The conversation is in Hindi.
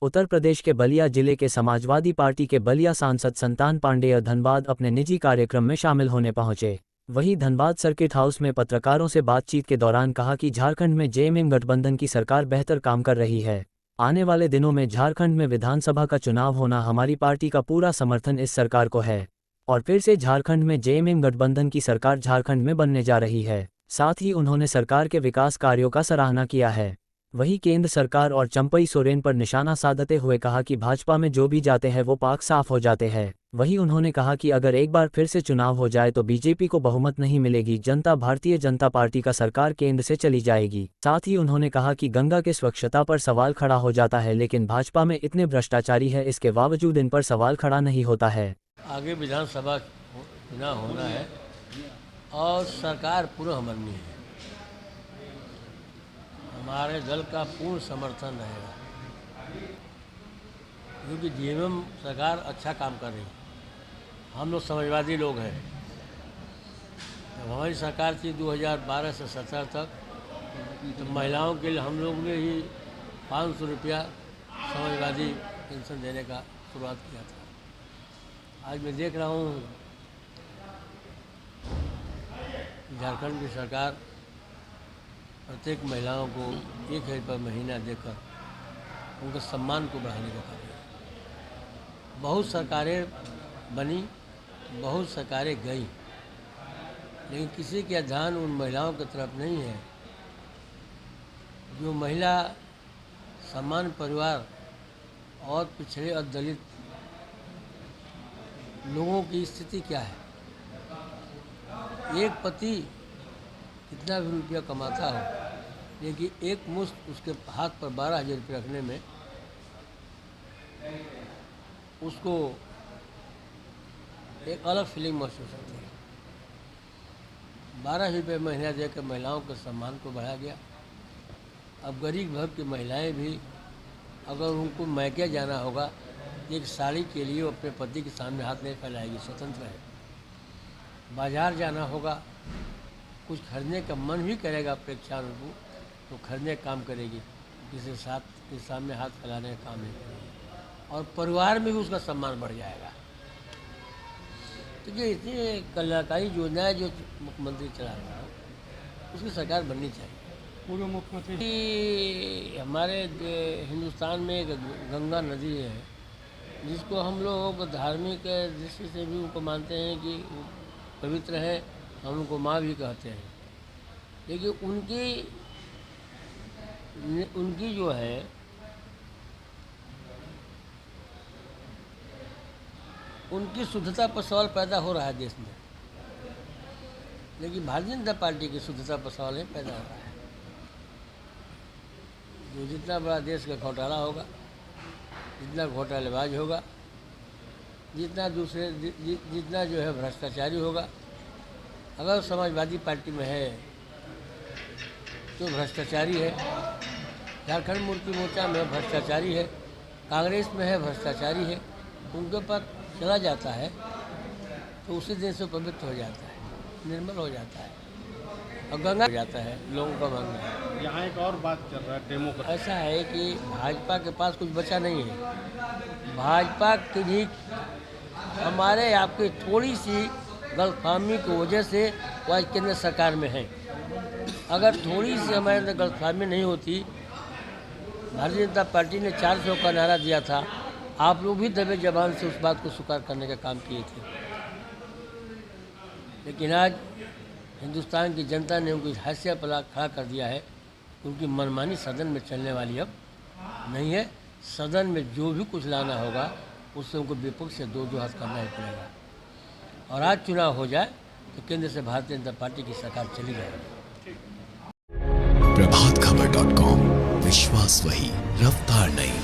उत्तर प्रदेश के बलिया जिले के समाजवादी पार्टी के बलिया सांसद संतान पांडेय धनबाद अपने निजी कार्यक्रम में शामिल होने पहुंचे। वहीं धनबाद सर्किट हाउस में पत्रकारों से बातचीत के दौरान कहा कि झारखंड में जेएमएम गठबंधन की सरकार बेहतर काम कर रही है। आने वाले दिनों में झारखंड में विधानसभा का चुनाव होना, हमारी पार्टी का पूरा समर्थन इस सरकार को है और फिर से झारखंड में जेएमएम गठबंधन की सरकार झारखंड में बनने जा रही है। साथ ही उन्होंने सरकार के विकास कार्यों का सराहना किया है। वहीं केंद्र सरकार और चंपई सोरेन पर निशाना साधते हुए कहा कि भाजपा में जो भी जाते हैं वो पाक साफ हो जाते हैं। वहीं उन्होंने कहा कि अगर एक बार फिर से चुनाव हो जाए तो बीजेपी को बहुमत नहीं मिलेगी, भारतीय जनता पार्टी का सरकार केंद्र से चली जाएगी। साथ ही उन्होंने कहा कि गंगा के स्वच्छता पर सवाल खड़ा हो जाता है, लेकिन भाजपा में इतने भ्रष्टाचारी है, इसके बावजूद इन पर सवाल खड़ा नहीं होता है। आगे विधानसभा चुनाव होना है और सरकार पूरा हमारी है, हमारे दल का पूर्ण समर्थन रहेगा, क्योंकि जेएमएम सरकार अच्छा काम कर रही है। हम लोग समाजवादी लोग हैं। जब हमारी सरकार थी 2012 से 17 तक, तो महिलाओं के लिए हम लोग ने ही 500 रुपया समाजवादी पेंशन देने का शुरुआत किया था। आज मैं देख रहा हूँ झारखंड की सरकार प्रत्येक महिलाओं को 1,000 रुपये महीना देकर उनके सम्मान को बढ़ाने का कार्य है। बहुत सरकारें बनी, बहुत सरकारें गई, लेकिन किसी का ध्यान उन महिलाओं की तरफ नहीं है जो महिला सामान्य परिवार और पिछड़े और दलित लोगों की स्थिति क्या है। एक पति कितना भी रुपया कमाता हो, लेकिन एक मुश्त उसके हाथ पर 12,000 रुपये रखने में उसको एक अलग फीलिंग महसूस होती है। 12,000 रुपये महीना देकर महिलाओं के सम्मान को बढ़ाया गया। अब गरीब घर की महिलाएं भी अगर उनको मैके जाना होगा, एक साड़ी के लिए वो अपने पति के सामने हाथ नहीं फैलाएगी, स्वतंत्र है। बाजार जाना होगा, कुछ खरीदने का मन भी करेगा अपेक्षा उनको, तो खरीदने का काम करेगी, किसी के सामने हाथ फैलाने का काम नहीं करेगी। और परिवार में भी उसका सम्मान बढ़ जाएगा। तो ये इतनी कल्याणकारी योजनाएं जो मुख्यमंत्री चला रहा है, उसकी सरकार बननी चाहिए। पूर्व मुख्यमंत्री हमारे हिंदुस्तान में एक गंगा नदी है, जिसको हम लोग धार्मिक दृष्टि से भी उनको मानते हैं कि पवित्र है, हम उनको माँ भी कहते हैं। लेकिन उनकी जो है उनकी शुद्धता पर सवाल पैदा हो रहा है देश में, लेकिन भारतीय जनता पार्टी की शुद्धता पर सवाल नहीं पैदा हो रहा है। जो जितना बड़ा देश का घोटाला होगा, जितना घोटालेबाज होगा, जितना जितना जो है भ्रष्टाचारी होगा, अगर समाजवादी पार्टी में है तो भ्रष्टाचारी है, झारखंड मुक्ति मोर्चा में भ्रष्टाचारी है, कांग्रेस में है भ्रष्टाचारी है, उनके पर चला जाता है तो उसी दिन से पवित्र हो जाता है, निर्मल हो जाता है और गंगा हो जाता है। लोगों का मांगना है। यहाँ एक और बात चल रहा है डेमोक्रेसी। ऐसा है कि भाजपा के पास कुछ बचा नहीं है। भाजपा की भी हमारे आपकी थोड़ी सी गलतफहमी की वजह से वो आज केंद्र सरकार में है। अगर थोड़ी सी हमारे अंदर गलतफहमी नहीं होती, भारतीय जनता पार्टी ने 400 का नारा दिया था, आप लोग भी दबे जबान से उस बात को स्वीकार करने का काम किए थे। लेकिन आज हिंदुस्तान की जनता ने उनकी हैसियत पर खड़ा कर दिया है। उनकी मनमानी सदन में चलने वाली अब नहीं है। सदन में जो भी कुछ लाना होगा उससे उनको विपक्ष से दो हाथ करना ही पड़ेगा। और आज चुनाव हो जाए तो केंद्र से भारतीय जनता पार्टी की सरकार चली जाएगी। प्रभातखबर.com, विश्वास वही, रफ्तार नहीं।